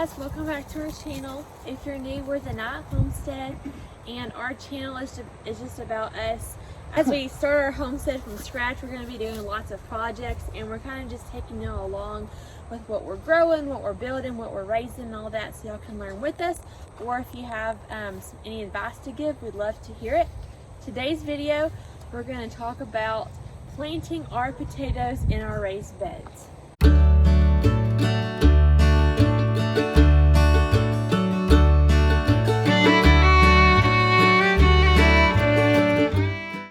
guys, welcome back to our channel. If you're new, we're the Night Homestead, and our channel is just about us. As we start our homestead from scratch, we're going to be doing lots of projects, and we're kind of just taking you along with what we're growing, what we're building, what we're raising, and all that, so y'all can learn with us. Or if you have any advice to give, we'd love to hear it. Today's video, we're going to talk about planting our potatoes in our raised beds.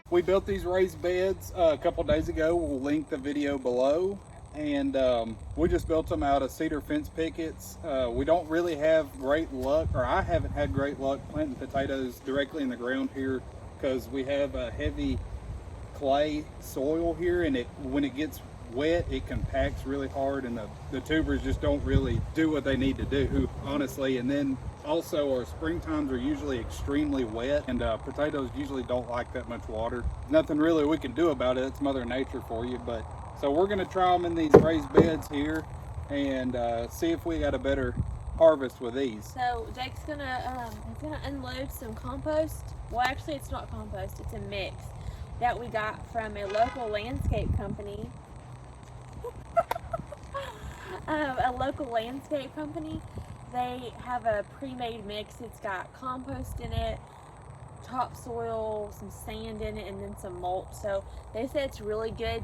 We built these raised beds a couple days ago. We'll link the video below. And we just built them out of cedar fence pickets. We don't really have great luck, or I haven't had great luck planting potatoes directly in the ground here because we have a heavy clay soil here, and when it gets wet, it compacts really hard, and the tubers just don't really do what they need to do, honestly. And then also our spring times are usually extremely wet, and potatoes usually don't like that much water. Nothing really we can do about it. It's Mother Nature for you. But so we're going to try them in these raised beds here and see if we got a better harvest with these. So Jake's gonna unload some compost. Well, actually it's not compost, it's a mix that we got from a local landscape company. They have a pre-made mix. It's got compost in it, topsoil, some sand in it, and then some mulch. So they said it's really good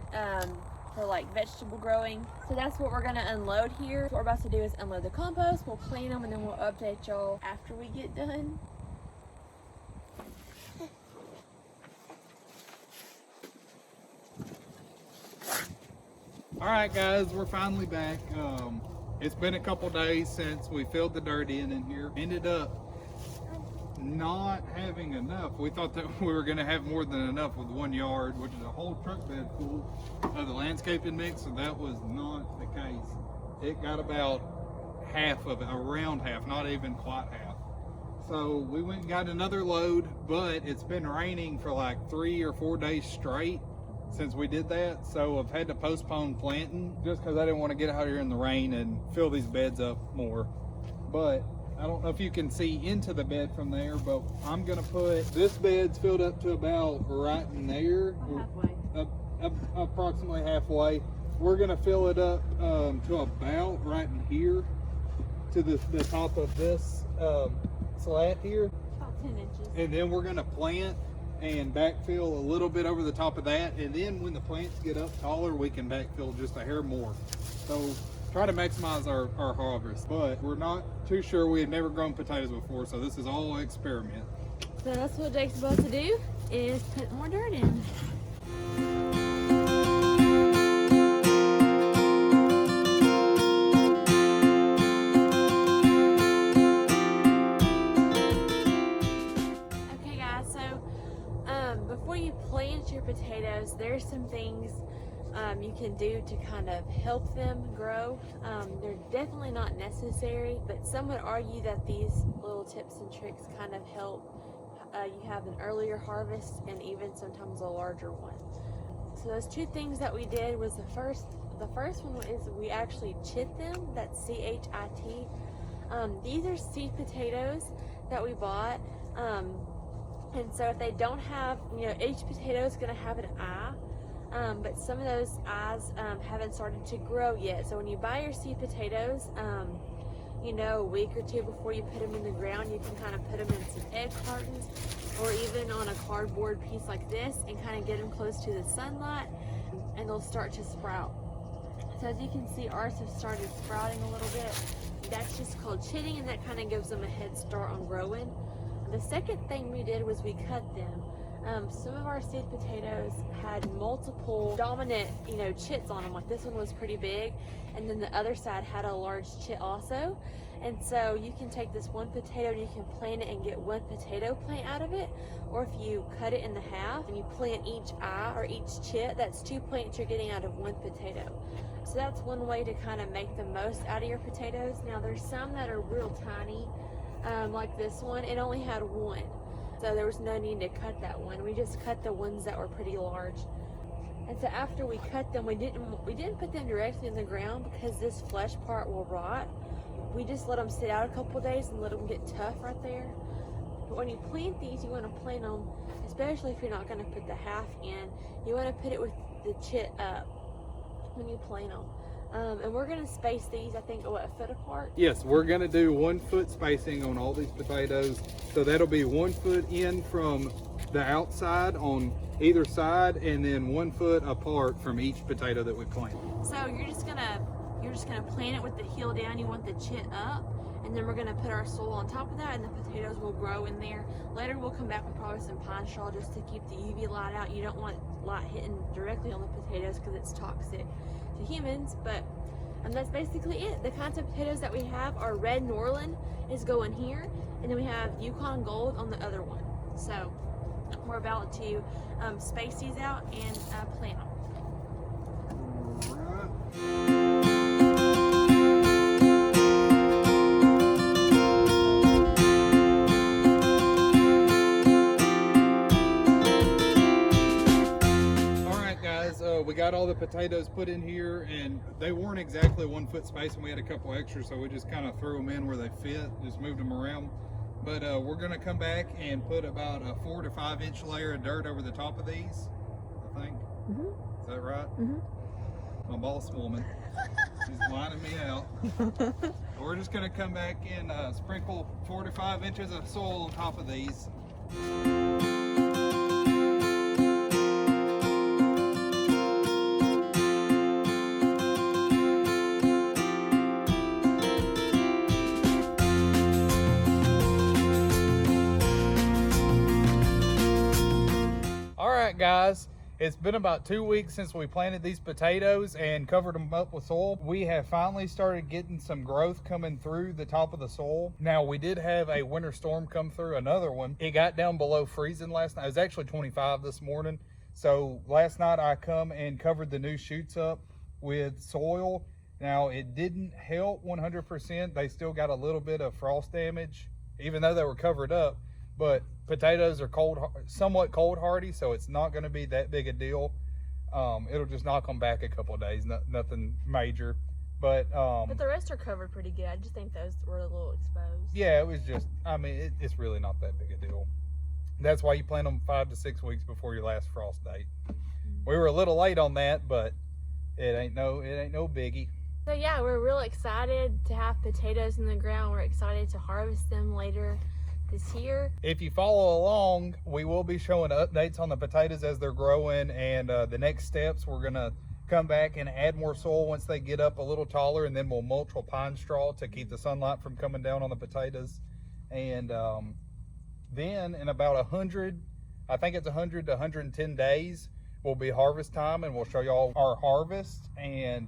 for like vegetable growing. So that's what we're gonna unload here. What we're about to do is unload the compost, we'll clean them, and then we'll update y'all after we get done. All right, guys, we're finally back. It's been a couple days since we filled the dirt in here. Ended up not having enough. We thought that we were going to have more than enough with 1 yard, which is a whole truck bed full of the landscaping mix, so that was not the case. It got about half of it, around half, not even quite half. So we went and got another load, but it's been raining for like 3 or 4 days straight since we did that, so I've had to postpone planting just because I didn't want to get out here in the rain and fill these beds up more. But I don't know if you can see into the bed from there, but I'm gonna put this bed's filled up to about right in there, approximately halfway. We're gonna fill it up to about right in here to the top of this slat here, About 10 inches. and then we're gonna plant and backfill a little bit over the top of that, and then when the plants get up taller, we can backfill just a hair more. So try to maximize our harvest, but we're not too sure. We have never grown potatoes before, so this is all an experiment. So that's what Jake's about to do, is put more dirt in. Before you plant your potatoes, there's some things you can do to kind of help them grow. They're definitely not necessary, but some would argue that these little tips and tricks kind of help you have an earlier harvest and even sometimes a larger one. So those two things that we did was the first one is we actually chit them. That's C-H-I-T. These are seed potatoes that we bought. And so if they don't have, each potato is going to have an eye, but some of those eyes haven't started to grow yet. So when you buy your seed potatoes, a week or two before you put them in the ground, you can kind of put them in some egg cartons or even on a cardboard piece like this and kind of get them close to the sunlight, and they'll start to sprout. So as you can see, ours have started sprouting a little bit. That's just called chitting, and that kind of gives them a head start on growing. The second thing we did was we cut them. Some of our seed potatoes had multiple dominant, chits on them. Like this one was pretty big, and then the other side had a large chit also. And so you can take this one potato and you can plant it and get one potato plant out of it. Or if you cut it in the half and you plant each eye or each chit, that's 2 plants you're getting out of one potato. So that's one way to kind of make the most out of your potatoes. Now there's some that are real tiny. Like this one, it only had one, so there was no need to cut that one. We just cut the ones that were pretty large. And so after we cut them, we didn't put them directly in the ground because this flesh part will rot. we just let them sit out a couple days and let them get tough right there. But when you plant these, you want to plant them, especially if you're not going to put the half in, you want to put it with the chit up when you plant them. And we're going to space these, I think, what, a foot apart? Yes, we're going to do 1 foot spacing on all these potatoes. So that'll be 1 foot in from the outside on either side, and then 1 foot apart from each potato that we plant. So you're just gonna plant it with the heel down. You want the chit up, and then we're gonna put our soil on top of that, and the potatoes will grow in there. Later we'll come back with probably some pine straw just to keep the UV light out. You don't want light hitting directly on the potatoes because it's toxic to humans. But that's basically it. The kinds of potatoes that we have are red Norland is going here, and then we have Yukon Gold on the other one. So we're about to space these out and plant them. We got all the potatoes put in here, and they weren't exactly 1 foot space, and we had a couple extras, so we just kind of threw them in where they fit, just moved them around. But we're going to come back and put about a 4 to 5 inch layer of dirt over the top of these, I think. Is that right? My boss woman, she's lining me out. We're just going to come back and sprinkle 4 to 5 inches of soil on top of these. Guys, it's been about 2 weeks since we planted these potatoes and covered them up with soil. We have finally started getting some growth coming through the top of the soil. Now, we did have a winter storm come through, another one. It got down below freezing last night. It was actually 25 this morning. So last night I come and covered the new shoots up with soil. Now, it didn't help 100%. They still got a little bit of frost damage, even though they were covered up. But potatoes are somewhat cold hardy, so it's not going to be that big a deal. It'll just knock them back a couple of days, nothing major. But the rest are covered pretty good. I just think those were a little exposed. Yeah, it was just, I mean, it's really not that big a deal. That's why you plant them 5 to 6 weeks before your last frost date. We were a little late on that, but it ain't no biggie. So yeah, we're real excited to have potatoes in the ground. We're excited to harvest them later this year. If you follow along, we will be showing updates on the potatoes as they're growing, and the next steps, we're gonna come back and add more soil once they get up a little taller, and then we'll mulch with pine straw to keep the sunlight from coming down on the potatoes. And then in about 100 to 110 days will be harvest time, and we'll show y'all our harvest and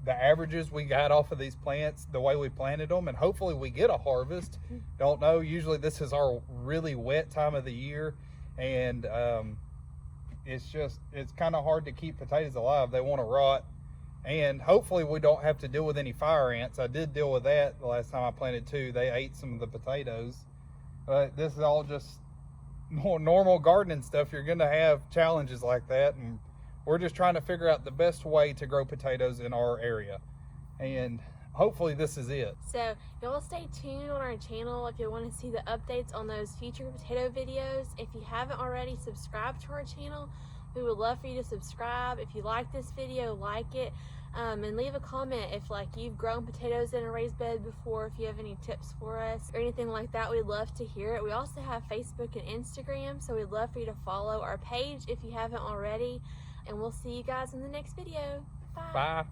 the averages we got off of these plants, the way we planted them, and hopefully we get a harvest. Don't know, usually this is our really wet time of the year, and it's kind of hard to keep potatoes alive. They want to rot, and hopefully we don't have to deal with any fire ants. I did deal with that the last time I planted too. They ate some of the potatoes, but this is all just normal gardening stuff. You're gonna have challenges like that, and we're just trying to figure out the best way to grow potatoes in our area, and hopefully this is it. So y'all stay tuned on our channel if you want to see the updates on those future potato videos. If you haven't already subscribed to our channel, we would love for you to subscribe. If you like this video, like it, and leave a comment if you've grown potatoes in a raised bed before, if you have any tips for us or anything like that. We'd love to hear it. We also have Facebook and Instagram, so we'd love for you to follow our page if you haven't already. And we'll see you guys in the next video. Bye. Bye.